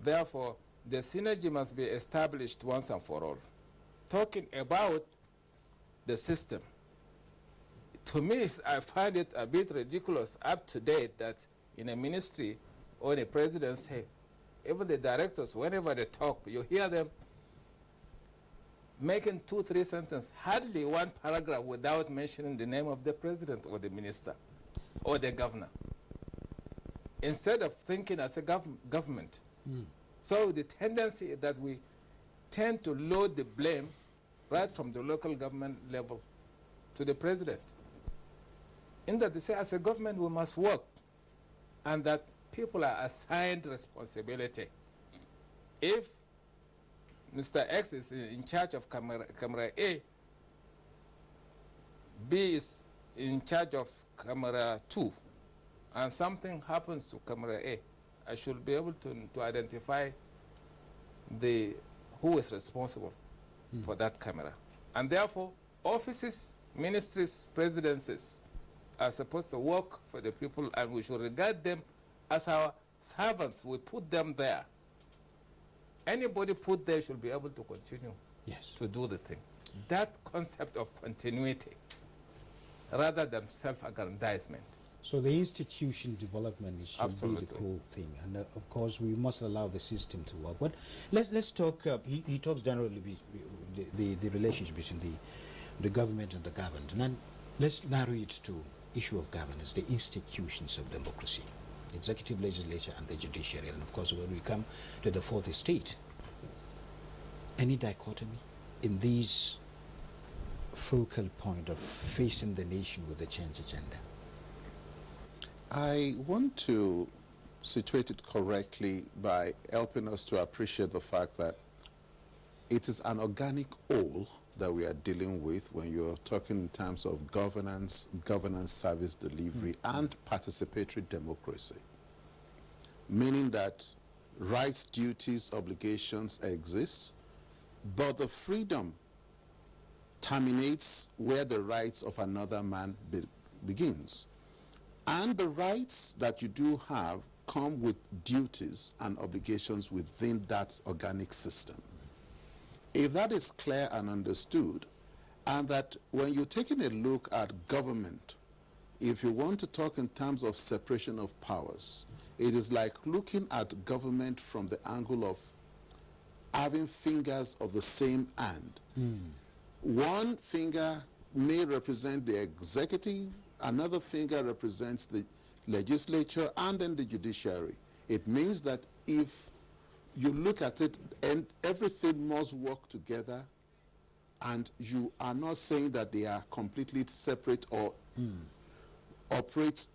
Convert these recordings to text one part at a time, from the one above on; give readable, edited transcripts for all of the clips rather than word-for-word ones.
Therefore, the synergy must be established once and for all. Talking about the system, to me, I find it a bit ridiculous up to date that in a ministry or in a presidency, even the directors, whenever they talk, you hear them making 2-3 sentences, hardly one paragraph without mentioning the name of the president or the minister or the governor, instead of thinking as a government. So the tendency that we tend to load the blame right from the local government level to the president. In that we say as a government we must work, and that people are assigned responsibility. If Mr. X is in charge of camera A, B is in charge of camera 2, and something happens to camera A, I should be able to identify who is responsible for that camera. And therefore, offices, ministries, presidencies are supposed to work for the people, and we should regard them as our servants. We put them there. Anybody put there should be able to continue to do the thing. That concept of continuity rather than self-aggrandizement. So the institution development should be the core thing, and of course we must allow the system to work. But let's talk. He talks generally the relationship between the government and the governed. And let's narrow it to issue of governance, the institutions of democracy, executive, legislature, and the judiciary. And of course, when we come to the fourth estate, any dichotomy in these focal point of facing the nation with the change agenda? I want to situate it correctly by helping us to appreciate the fact that it is an organic whole that we are dealing with when you're talking in terms of governance, service delivery, and participatory democracy. Meaning that rights, duties, obligations exist, but the freedom terminates where the rights of another man begins. And the rights that you do have come with duties and obligations within that organic system. If that is clear and understood, and that when you're taking a look at government, if you want to talk in terms of separation of powers, it is like looking at government from the angle of having fingers of the same hand. One finger may represent the executive, another finger represents the legislature, and then the judiciary. It means that if you look at it, and everything must work together, and you are not saying that they are completely separate or operate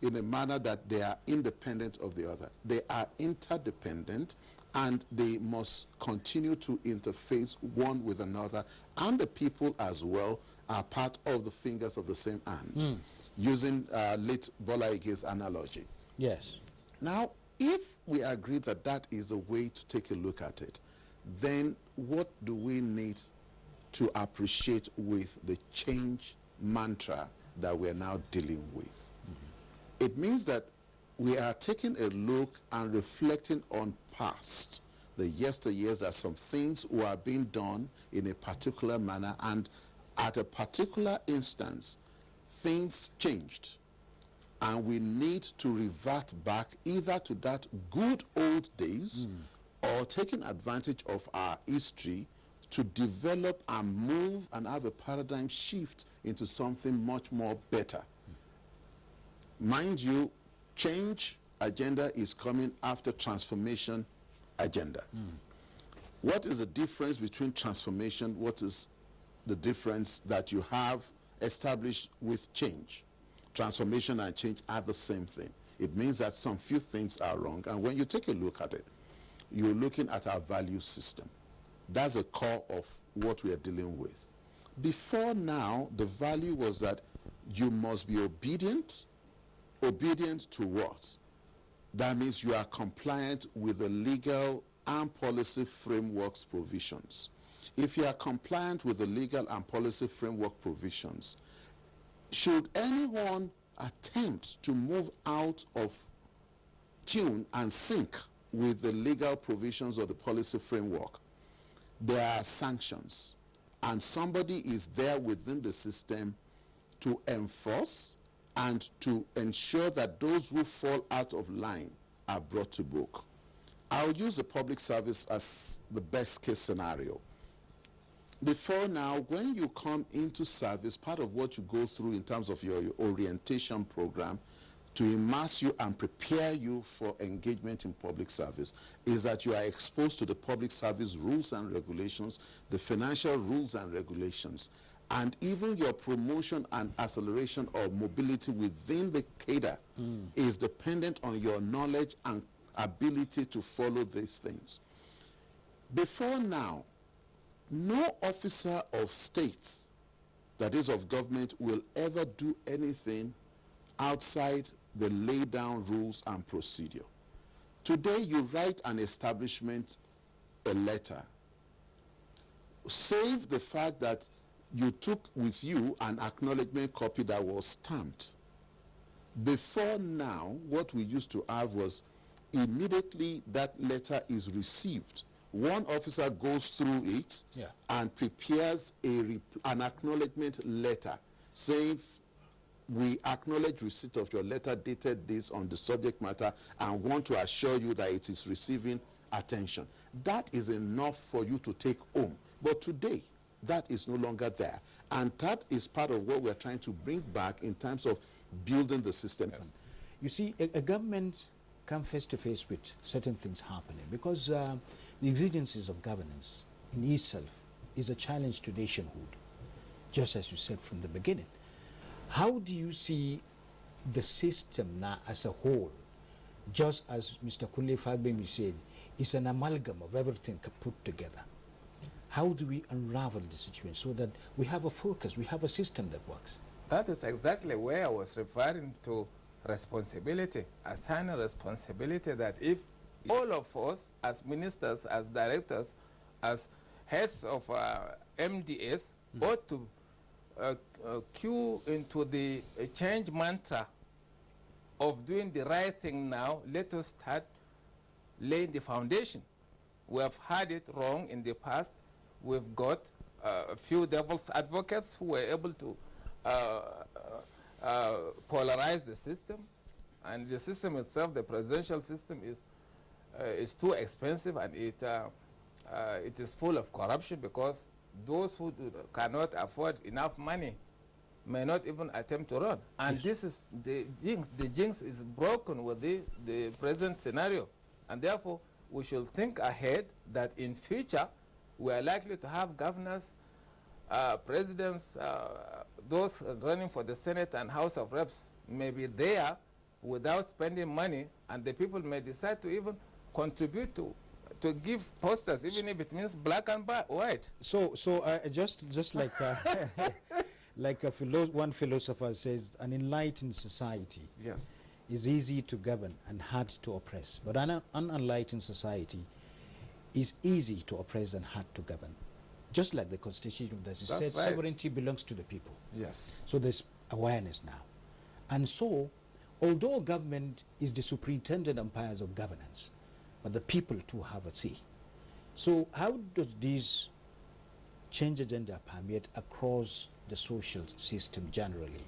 in a manner that they are independent of the other. They are interdependent, and they must continue to interface one with another, and the people as well are part of the fingers of the same hand, using late Bola Ige's analogy. Yes. Now, if we agree that that is the way to take a look at it, then what do we need to appreciate with the change mantra that we're now dealing with? It means that we are taking a look and reflecting on past, the yesteryears, that some things were being done in a particular manner, and at a particular instance, things changed. And we need to revert back either to that good old days or taking advantage of our history to develop and move and have a paradigm shift into something much more better. Mind you, change agenda is coming after transformation agenda. What is the difference between transformation? What is the difference that you have established with change? Transformation and change are the same thing. It means that some few things are wrong, and when you take a look at it, you're looking at our value system. That's the core of what we are dealing with. Before now, the value was that you must be obedient. Obedient to what? That means you are compliant with the legal and policy frameworks provisions. If you are compliant with the legal and policy framework provisions, should anyone attempt to move out of tune and sync with the legal provisions of the policy framework, there are sanctions, and somebody is there within the system to enforce and to ensure that those who fall out of line are brought to book. I'll use the public service as the best case scenario. Before now, when you come into service, part of what you go through in terms of your orientation program to immerse you and prepare you for engagement in public service is that you are exposed to the public service rules and regulations, the financial rules and regulations, and even your promotion and acceleration or mobility within the cadre is dependent on your knowledge and ability to follow these things. Before now, no officer of state, that is of government, will ever do anything outside the laid down rules and procedure. Today, you write an establishment a letter. Save the fact that you took with you an acknowledgement copy that was stamped. Before now, what we used to have was immediately that letter is received, one officer goes through it and prepares an acknowledgement letter saying, we acknowledge receipt of your letter dated this on the subject matter and want to assure you that it is receiving attention. That is enough for you to take home. But today, that is no longer there. And that is part of what we're trying to bring back in terms of building the system. Yes. You see, a government come face to face with certain things happening because the exigencies of governance in itself is a challenge to nationhood, just as you said from the beginning. How do you see the system now as a whole, just as Mr. Khalifa said, it's an amalgam of everything put together? How do we unravel the situation so that we have a focus, we have a system that works? That is exactly where I was referring to responsibility, assigning responsibility, that if all of us as ministers, as directors, as heads of MDS ought to cue into the change mantra of doing the right thing now, let us start laying the foundation. We have had it wrong in the past. We've got a few devil's advocates who were able to polarize the system, and the system itself, the presidential system, is too expensive, and it is full of corruption, because those who cannot afford enough money may not even attempt to run. And this is the jinx. The jinx is broken with the present scenario, and therefore we should think ahead that in future we are likely to have governors, presidents, those running for the Senate and House of Reps may be there without spending money, and the people may decide to even contribute to give posters, even if it means black and white. So just like like one philosopher says, an enlightened society is easy to govern and hard to oppress, but an unenlightened society is easy to oppress and hard to govern. Just like the Constitution, as you said, right, sovereignty belongs to the people. Yes. So there's awareness now. And so, although government is the superintendent umpires of governance, but the people too have a say. So how does this change agenda permeate across the social system generally,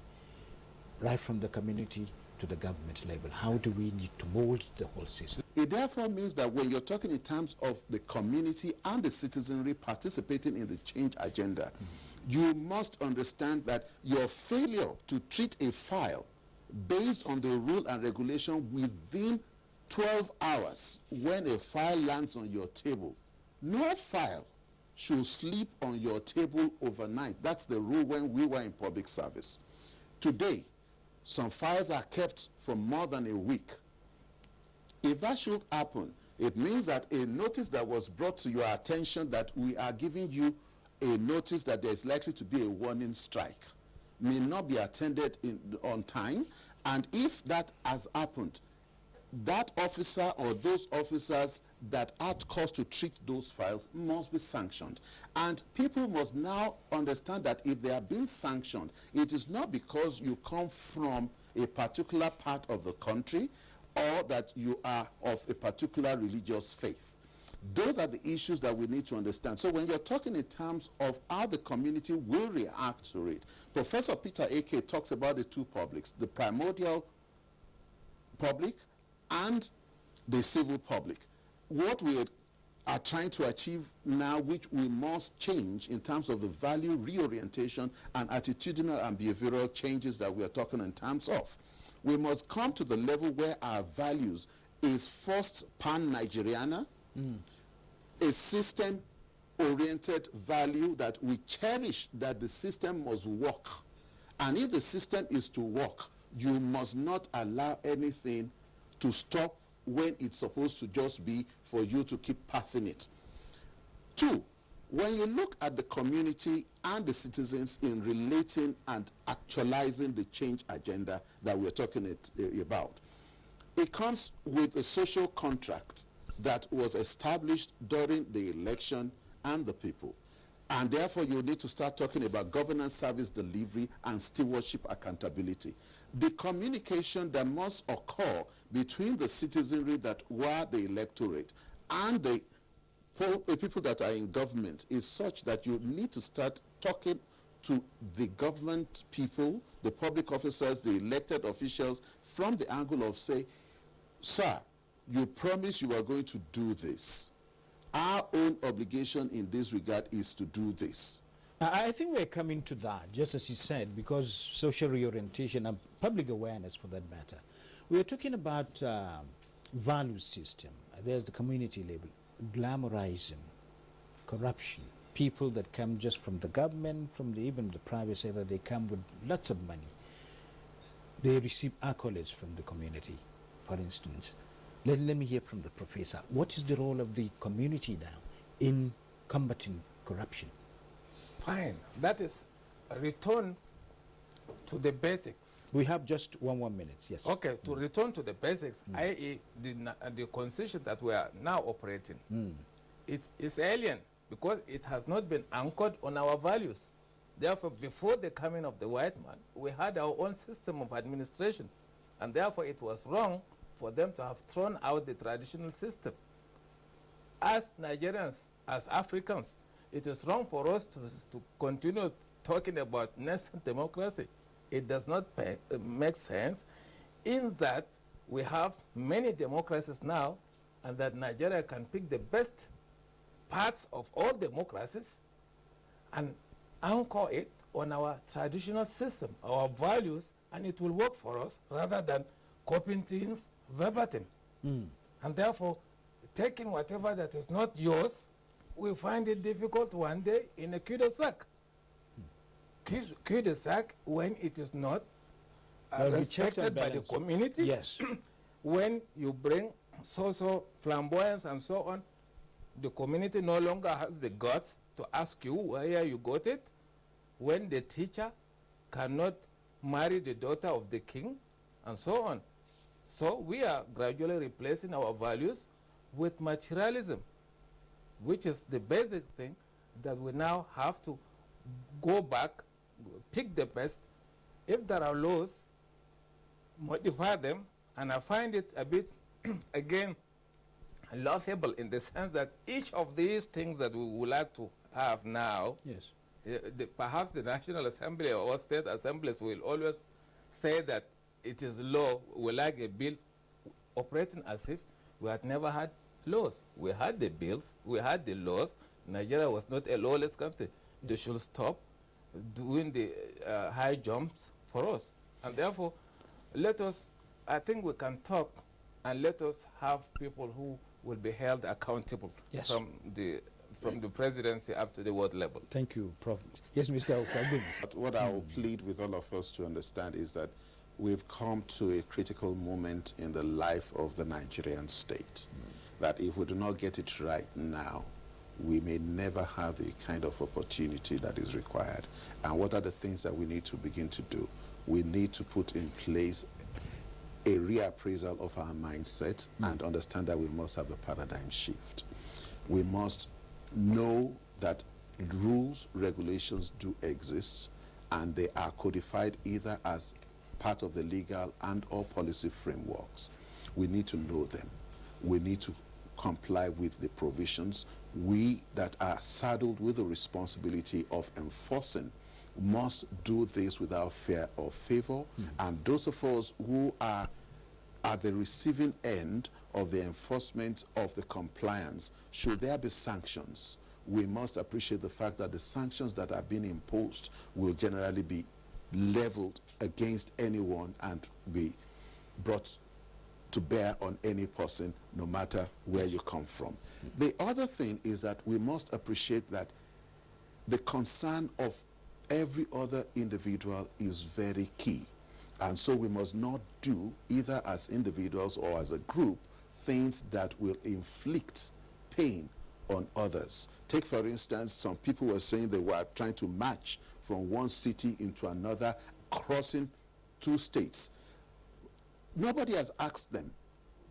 right from the community to the government level? How do we need to mold the whole system? It therefore means that when you're talking in terms of the community and the citizenry participating in the change agenda, you must understand that your failure to treat a file based on the rule and regulation within 12 hours when a file lands on your table, no file should sleep on your table overnight. That's the rule when we were in public service. Today, some files are kept for more than a week. If that should happen, it means that a notice that was brought to your attention that we are giving you a notice that there is likely to be a warning strike may not be attended on time, and if that has happened, that officer or those officers that had cause to treat those files must be sanctioned. And people must now understand that if they are being sanctioned, it is not because you come from a particular part of the country or that you are of a particular religious faith. Those are the issues that we need to understand. So when you're talking in terms of how the community will react to it, Professor Peter Ake talks about the two publics, the primordial public and the civil public. What we are trying to achieve now, which we must change in terms of the value reorientation and attitudinal and behavioral changes that we are talking in terms of. We must come to the level where our values is first pan-Nigeriana, a system-oriented value that we cherish, that the system must work. And if the system is to work, you must not allow anything to stop when it's supposed to just be for you to keep passing it. Two, when you look at the community and the citizens in relating and actualizing the change agenda that we're talking about, it comes with a social contract that was established during the election and the people. And therefore, you need to start talking about governance, service delivery, and stewardship accountability. The communication that must occur between the citizenry that were the electorate and the people that are in government is such that you need to start talking to the government people, the public officers, the elected officials, from the angle of, say, sir, you promised you are going to do this. Our own obligation in this regard is to do this. I think we're coming to that, just as you said, because social reorientation and public awareness, for that matter. We're talking about value system. There's the community level, glamorizing, corruption, people that come just from the government, from even the private sector, they come with lots of money. They receive accolades from the community, for instance. Let me hear from the professor. What is the role of the community now in combating corruption? Fine. That is a return to the basics. We have just one minute, yes. Okay, to return to the basics, i.e. the constitution that we are now operating, it is alien because it has not been anchored on our values. Therefore, before the coming of the white man, we had our own system of administration, and therefore it was wrong for them to have thrown out the traditional system. As Nigerians, as Africans, it is wrong for us to continue talking about nascent democracy. It does not make sense in that we have many democracies now, and that Nigeria can pick the best parts of all democracies and anchor it on our traditional system, our values, and it will work for us rather than copying things verbatim. And therefore, taking whatever that is not yours, we find it difficult one day in a cul-de-sac. Cul-de-sac when it is not respected by the community. Yes. When you bring social flamboyance and so on, the community no longer has the guts to ask you where you got it. When the teacher cannot marry the daughter of the king, and so on. So we are gradually replacing our values with materialism, which is the basic thing that we now have to go back, pick the best. If there are laws, modify them, and I find it a bit, again, laughable in the sense that each of these things that we would like to have now, yes, perhaps the National Assembly or state assemblies will always say that it is law, we like a bill, operating as if we had never had laws. We had the bills, we had the laws. Nigeria was not a lawless country. They should stop doing the high jumps for us. And therefore, let us, I think we can talk and let us have people who will be held accountable, yes, from the presidency up to the world level. Thank you, Prof. Yes, Mr. Okwagbemi. But what I will plead with all of us to understand is that we've come to a critical moment in the life of the Nigerian state. That if we do not get it right now, we may never have the kind of opportunity that is required. And what are the things that we need to begin to do? We need to put in place a reappraisal of our mindset and understand that we must have a paradigm shift. We must know that rules, regulations do exist, and they are codified either as part of the legal and or policy frameworks. We need to know them. We need to comply with the provisions. We that are saddled with the responsibility of enforcing must do this without fear or favor. And those of us who are at the receiving end of the enforcement of the compliance, should there be sanctions, we must appreciate the fact that the sanctions that are being imposed will generally be leveled against anyone and be brought to bear on any person, no matter where you come from. The other thing is that we must appreciate that the concern of every other individual is very key. And so we must not do, either as individuals or as a group, things that will inflict pain on others. Take, for instance, some people were saying they were trying to march from one city into another, crossing 2 states. Nobody has asked them,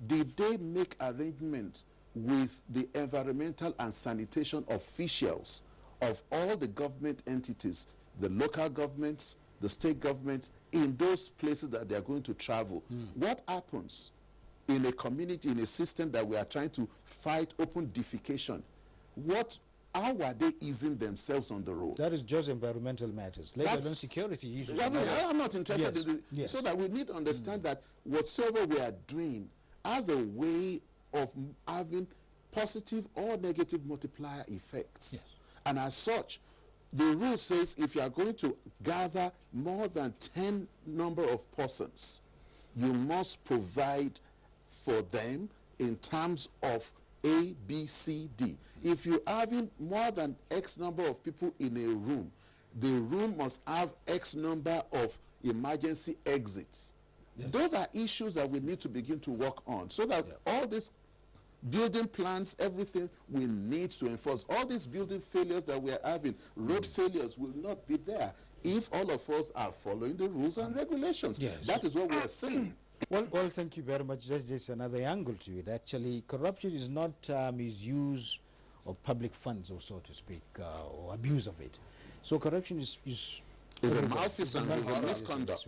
did they make arrangements with the environmental and sanitation officials of all the government entities, the local governments, the state government, in those places that they are going to travel? What happens in a community, in a system that we are trying to fight open defecation? How are they easing themselves on the road? That is just environmental matters. Let alone security issues. I mean, I'm not interested in Yes. So that we need to understand that whatsoever we are doing as a way of having positive or negative multiplier effects. Yes. And as such, the rule says if you are going to gather more than 10 number of persons, you must provide for them in terms of A, B, C, D. If you're having more than X number of people in a room, the room must have X number of emergency exits. Yes. Those are issues that we need to begin to work on, so that all these building plans, everything, we need to enforce. All these building failures that we are having, road failures, will not be there if all of us are following the rules and regulations. Yes. That is what we are saying. Well, thank you very much. That's just another angle to it. Actually, corruption is not misuse of public funds, or so to speak, or abuse of it. So corruption is a malfeasance, is a misconduct.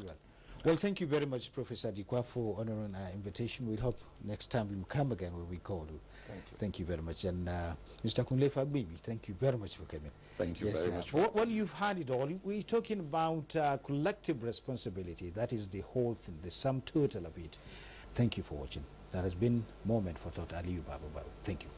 Well, thank you very much, Professor Dikwa, for honoring our invitation. We'll hope next time we'll come again when we call you. Thank you very much. And Mr. Khalifa, thank you very much for coming. Thank you very much. Well, you've heard it all. We're talking about collective responsibility. That is the whole thing, the sum total of it. Thank you for watching. That has been Moment for Thought. Aliyu Babu. Thank you.